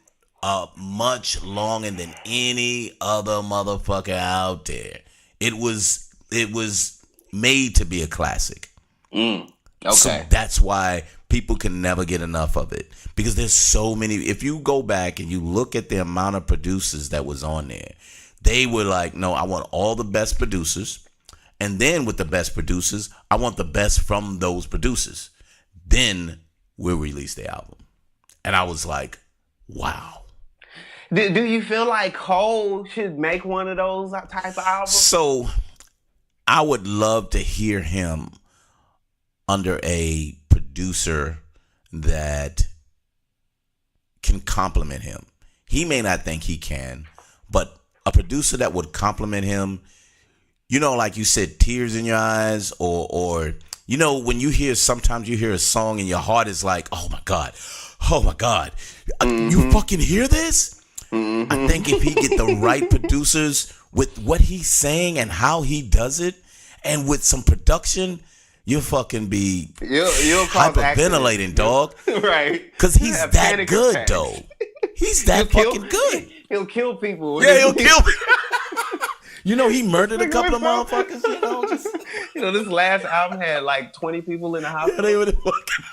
much longer than any other motherfucker out there. It was made to be a classic. Okay. So that's why people can never get enough of it, because there's so many. If you go back and you look at the amount of producers that was on there, they were like, no, I want all the best producers. And then with the best producers, I want the best from those producers. Then we'll release the album. And I was like, wow. Do you feel like Cole should make one of those type of albums? So I would love to hear him under a producer that can compliment him. He may not think he can, but a producer that would compliment him, you know, like you said, tears in your eyes, or you know, when sometimes you hear a song and your heart is like, oh my God, you fucking hear this? I think if he get the right producers with what he's saying and how he does it, and with some production, you'll fucking be you'll hyperventilating, dog. Right. Because he's that good, though. He's that fucking good. He'll kill people. Yeah, he'll kill people. You know, he murdered a couple of motherfuckers. You know, this last album had like 20 people in the house. Yeah, they would have fucking...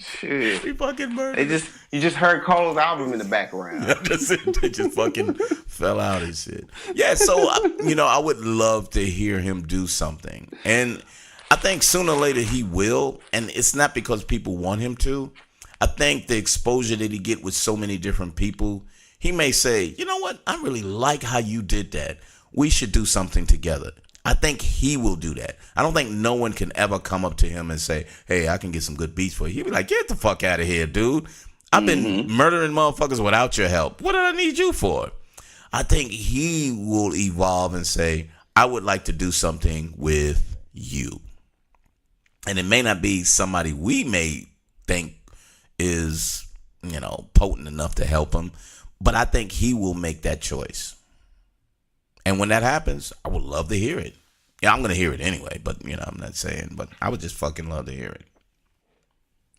Shit. He fucking murdered. You just heard Cole's album in the background. Yeah, that's it. They just fucking fell out and shit. Yeah, so I would love to hear him do something, and I think sooner or later he will. And it's not because people want him to. I think the exposure that he get with so many different people, he may say, you know what, I really like how you did that. We should do something together. I think he will do that. I don't think no one can ever come up to him and say, hey, I can get some good beats for you. He'll be like, get the fuck out of here, dude. I've been murdering motherfuckers without your help. What did I need you for? I think he will evolve and say, I would like to do something with you. And it may not be somebody we may think is, potent enough to help him, but I think he will make that choice. And when that happens, I would love to hear it. Yeah, I'm going to hear it anyway, but, I'm not saying, but I would just fucking love to hear it.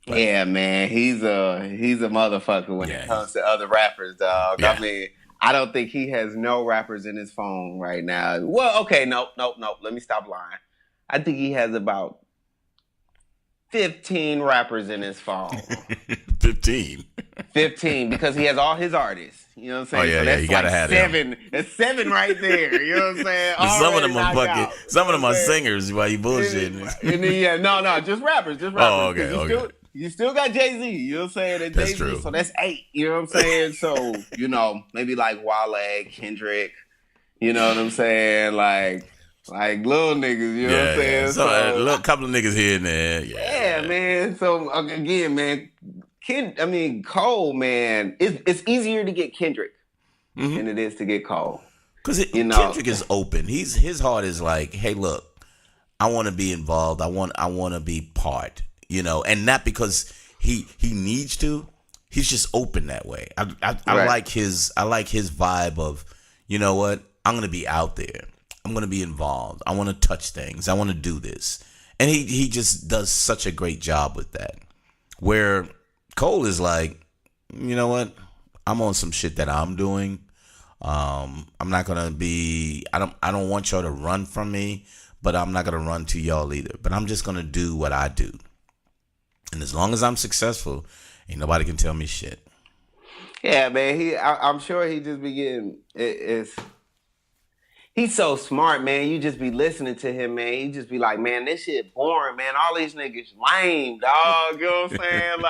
But, yeah, man, he's a motherfucker when it comes to other rappers, dog. Yeah. I mean, I don't think he has no rappers in his phone right now. Well, okay, nope. Let me stop lying. I think he has about 15 rappers in his phone. 15? 15, because he has all his artists. You know what I'm saying? Oh, yeah, so that's you gotta like have seven. That's 7 right there. You know what I'm saying? Some of them are fucking. Some of them are singers while you bullshitting. And then, no, just rappers. Oh, okay. You still got Jay-Z. You know what I'm saying? That's true. So that's 8. You know what I'm saying? So, maybe like Wale, Kendrick. You know what I'm saying? Like little niggas. You know what I'm saying? Yeah. So a little couple of niggas here and there. Yeah, man. So again, man. Cole, man, it's easier to get Kendrick than it is to get Cole. Because Kendrick is open. His heart is like, hey, look, I want to be involved. I want to be part. And not because he needs to. He's just open that way. I like his vibe of, you know what? I'm gonna be out there. I'm gonna be involved. I want to touch things. I want to do this, and he just does such a great job with that. Where Cole is like, you know what? I'm on some shit that I'm doing. I'm not gonna be. I don't want y'all to run from me, but I'm not gonna run to y'all either. But I'm just gonna do what I do, and as long as I'm successful, ain't nobody can tell me shit. Yeah, man. I'm sure he just be getting. He's so smart, man. You just be listening to him, man. You just be like, man, this shit boring, man. All these niggas lame, dog. You know what I'm saying?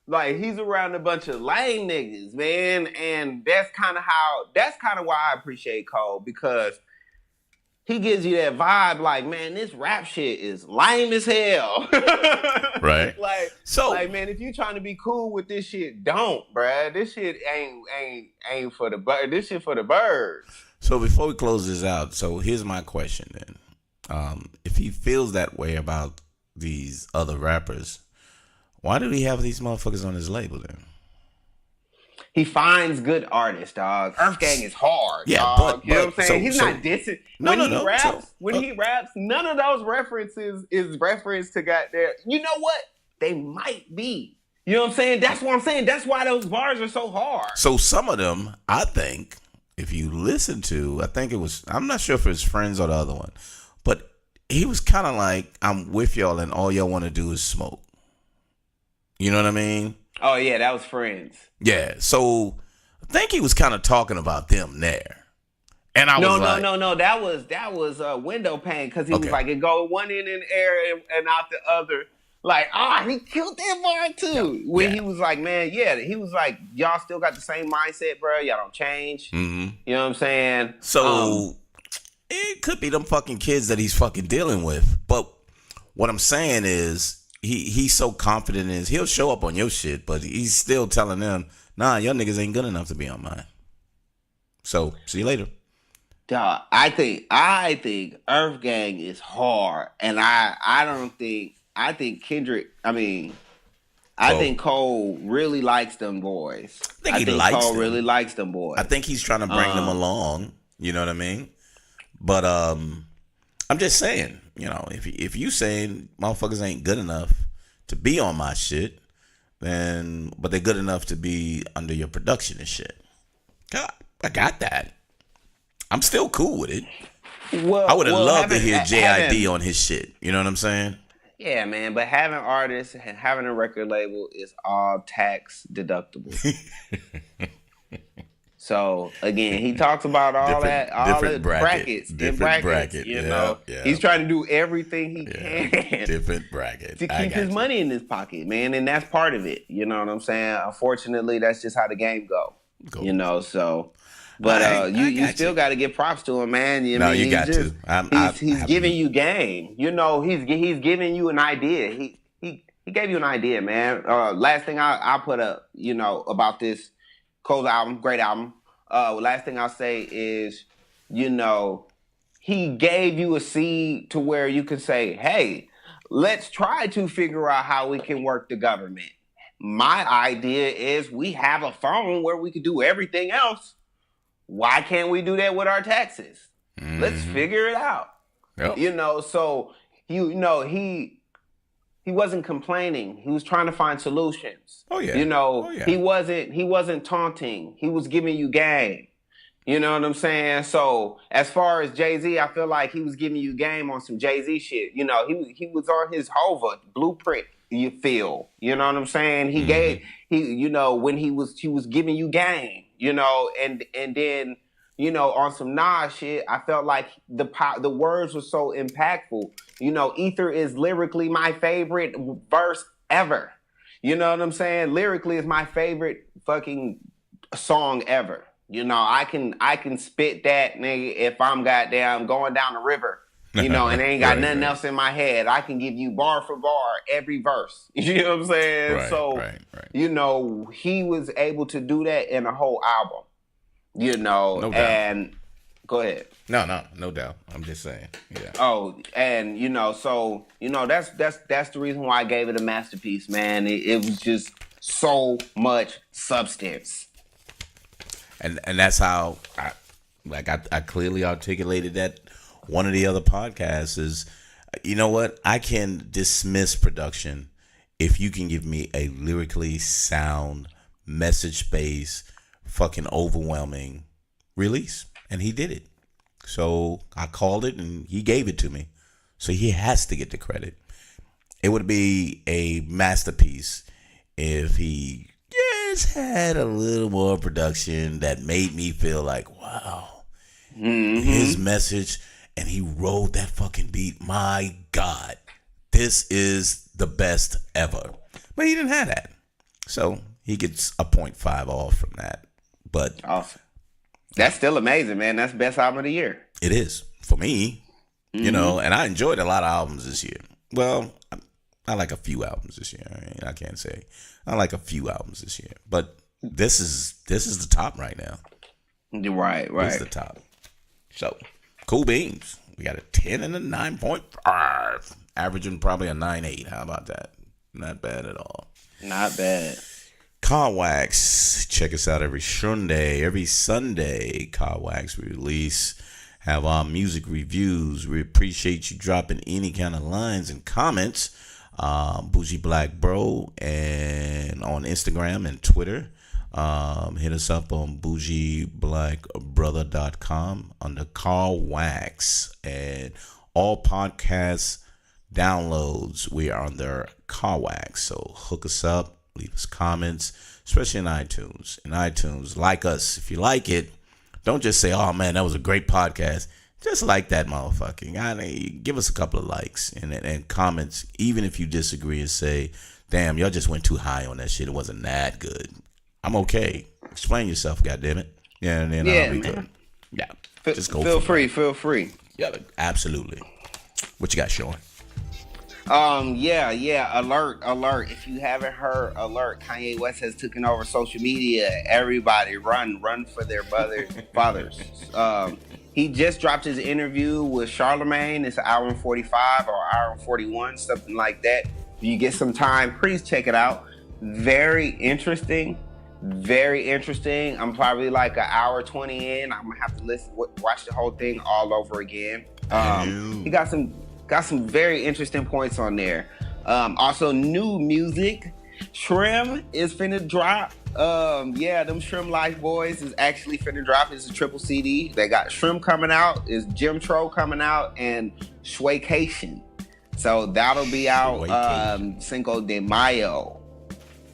Like he's around a bunch of lame niggas, man. And that's kind of why I appreciate Cole, because he gives you that vibe like, man, this rap shit is lame as hell. Right. Man, if you trying to be cool with this shit, don't, bruh. This shit ain't for the bird. This shit for the birds. So before we close this out, so here's my question then. If he feels that way about these other rappers, why do he have these motherfuckers on his label then? He finds good artists, dog. Earth Gang is hard, yeah, dog. But, you know what I'm saying? He's not dissing. When he raps, none of those references is reference to goddamn. You know what? they might be. You know what I'm saying? That's what I'm saying. That's why those bars are so hard. So some of them, I think, if you listen to, I think it was, I'm not sure if it was Friends or the other one, but he was kind of like, I'm with y'all and all y'all want to do is smoke. You know what I mean? Oh, yeah, that was Friends. Yeah, so I think he was kind of talking about them there. And I was like... No. That was Window Pane, because he was like, it go one end in the air and out the other. Like, he killed that bar too. When he was like, man, he was like, y'all still got the same mindset, bro. Y'all don't change. Mm-hmm. You know what I'm saying? So it could be them fucking kids that he's fucking dealing with. But what I'm saying is he's so confident in he'll show up on your shit, but he's still telling them, nah, y'all niggas ain't good enough to be on mine. So see you later. Dog, I think Earth Gang is hard, and I think Kendrick, I think Cole really likes them boys. I think Cole really likes them boys. I think he's trying to bring them along. You know what I mean? But I'm just saying, you know, if you saying motherfuckers ain't good enough to be on my shit, but they're good enough to be under your production and shit. God, I got that. I'm still cool with it. Well, I would have loved to hear JID on his shit. You know what I'm saying? Yeah, man, but having artists and having a record label is all tax deductible. So again, he talks about all the brackets. You know, he's trying to do everything he can. Different brackets to keep his money in his pocket, man, and that's part of it. You know what I'm saying? Unfortunately, that's just how the game go. You know, so. But you still got to give props to him, man. You got to. He's giving you game. You know, he's giving you an idea. He gave you an idea, man. Last thing I put up, you know, about this Cole's album, great album. Last thing I'll say is, you know, he gave you a seed to where you can say, hey, let's try to figure out how we can work the government. My idea is we have a phone where we can do everything else. Why can't we do that with our taxes? Mm-hmm. Let's figure it out. Yep. You know, so he wasn't complaining. He was trying to find solutions. Oh yeah. You know, he wasn't taunting. He was giving you game. You know what I'm saying? So as far as Jay-Z, I feel like he was giving you game on some Jay-Z shit. You know, he was on his Hova blueprint. You feel, you know what I'm saying? You know, when he was giving you game, you know, and then, you know, on some Nas shit, I felt like the words were so impactful. You know, Ether is lyrically my favorite verse ever. You know what I'm saying? Lyrically is my favorite fucking song ever. You know, I can spit that, nigga, if I'm goddamn going down the river. You know, and ain't got nothing else in my head. I can give you bar for bar every verse. You know what I'm saying? You know, he was able to do that in a whole album. You know, no doubt. And go ahead. No doubt. I'm just saying. Yeah. Oh, and you know, so you know, that's the reason why I gave it a masterpiece, man. It was just so much substance. And that's how I clearly articulated that. One of the other podcasts is, you know what? I can dismiss production if you can give me a lyrically sound, message-based, fucking overwhelming release. And he did it. So I called it and he gave it to me. So he has to get the credit. It would be a masterpiece if he just had a little more production that made me feel like, wow, his message... And he rode that fucking beat. My God, this is the best ever. But he didn't have that. So he gets a 0.5 off from that. But awesome. That's still amazing, man. That's best album of the year. It is. For me. You know, and I enjoyed a lot of albums this year. Well, I like a few albums this year. I mean, I can't say. I like a few albums this year. But this is the top right now. Right. This is the top. So... Cool beans. We got a 10 and a 9.5. Averaging probably a 9.8. How about that? Not bad at all. Not bad. Car Wax. Check us out every Sunday. Car Wax we release. Have our music reviews. We appreciate you dropping any kind of lines and comments. Bougie Black Bro, and on Instagram and Twitter. Hit us up on bougieblackbrother.com under Carl Wax, and all podcast downloads we are under Carl Wax. So hook us up, leave us comments, especially in iTunes. Like us. If you like it, don't just say, "Oh man, that was a great podcast." Just like that motherfucking. Give us a couple of likes and comments, even if you disagree, and say, "Damn, y'all just went too high on that shit. It wasn't that good." I'm okay. Explain yourself, goddammit. Yeah, and then I'll be good. Yeah. Just go. Feel free. Yeah, absolutely. What you got, Sean? Yeah. Alert. If you haven't heard, alert. Kanye West has taken over social media. Everybody run for their fathers. He just dropped his interview with Charlemagne. It's an hour and 45 or hour and 41, something like that. If you get some time, please check it out. Very interesting. I'm probably like an hour 20 in. I'm gonna have to watch the whole thing all over again. He got some very interesting points on there. Also, new music. Trim is finna drop. Them Trim Life Boys is actually finna drop. It's a triple CD. They got Trim coming out, is Jim Tro coming out, and Swaycation. So that'll be out Cinco de Mayo.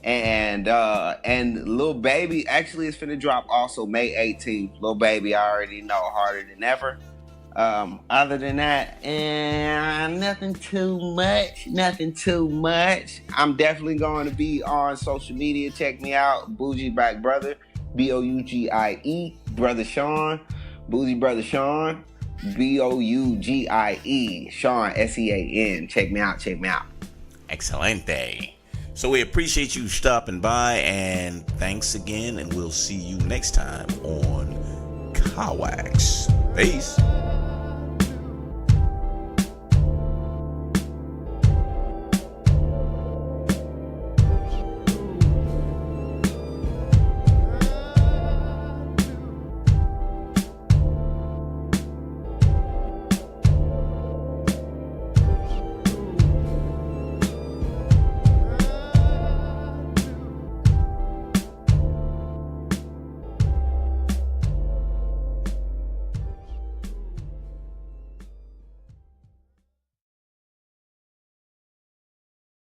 And Lil Baby actually is finna drop also May 18th. Lil Baby, I already know, Harder Than Ever. Other than that, nothing too much. I'm definitely going to be on social media. Check me out, Bougie Black Brother, Bougie Brother Sean, Bougie Brother Sean, Bougie Sean SEAN. Check me out. Excelente. So we appreciate you stopping by, and thanks again, and we'll see you next time on Kawax. Peace.